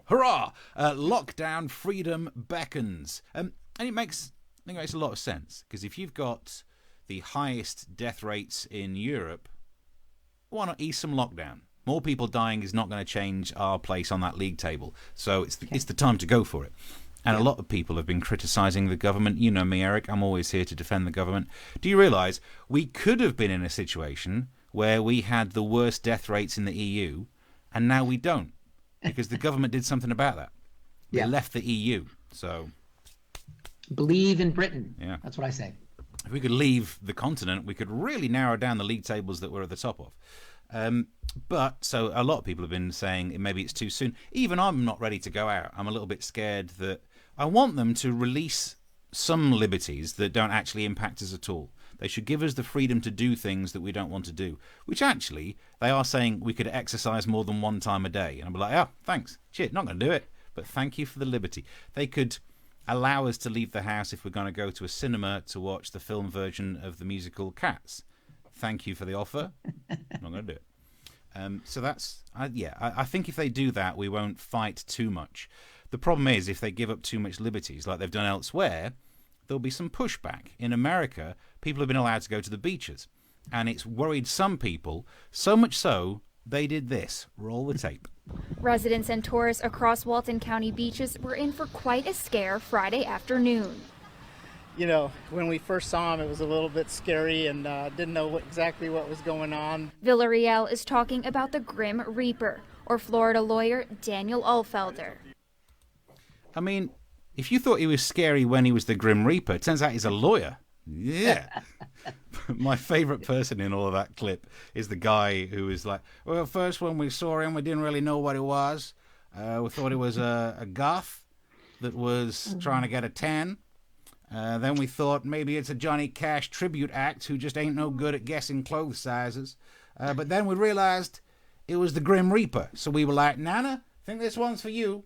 Hurrah! Lockdown freedom beckons. And I think it makes a lot of sense, because if you've got the highest death rates in Europe, why not ease some lockdown? More people dying is not going to change our place on that league table. So it's the time to go for it. And a lot of people have been criticising the government. You know me, Eric. I'm always here to defend the government. Do you realise we could have been in a situation where we had the worst death rates in the EU, and now we don't, because the government did something about that. They left the EU. So believe in Britain. Yeah. That's what I say. If we could leave the continent, we could really narrow down the league tables that we're at the top of. But so a lot of people have been saying maybe it's too soon. Even I'm not ready to go out. I'm a little bit scared that I want them to release some liberties that don't actually impact us at all. They should give us the freedom to do things that we don't want to do, which actually they are saying we could exercise more than one time a day. And I'll be like, oh, thanks. Shit, not going to do it. But thank you for the liberty. They could allow us to leave the house if we're going to go to a cinema to watch the film version of the musical Cats. Thank you for the offer. Not going to do it. So that's, I think if they do that, we won't fight too much. The problem is if they give up too much liberties like they've done elsewhere, there'll be some pushback. In America, people have been allowed to go to the beaches, and it's worried some people, so much so they did this. Roll the tape. Residents and tourists across Walton County beaches were in for quite a scare Friday afternoon. You know, when we first saw him, it was a little bit scary and didn't know exactly what was going on. Villarreal is talking about the Grim Reaper, or Florida lawyer Daniel Ulfelder. I mean, if you thought he was scary when he was the Grim Reaper, it turns out he's a lawyer. Yeah. My favourite person in all of that clip is the guy who was like, well, first when we saw him, we didn't really know what it was. We thought it was a goth that was trying to get a tan. Then we thought maybe it's a Johnny Cash tribute act who just ain't no good at guessing clothes sizes. But then we realised it was the Grim Reaper. So we were like, Nana, I think this one's for you.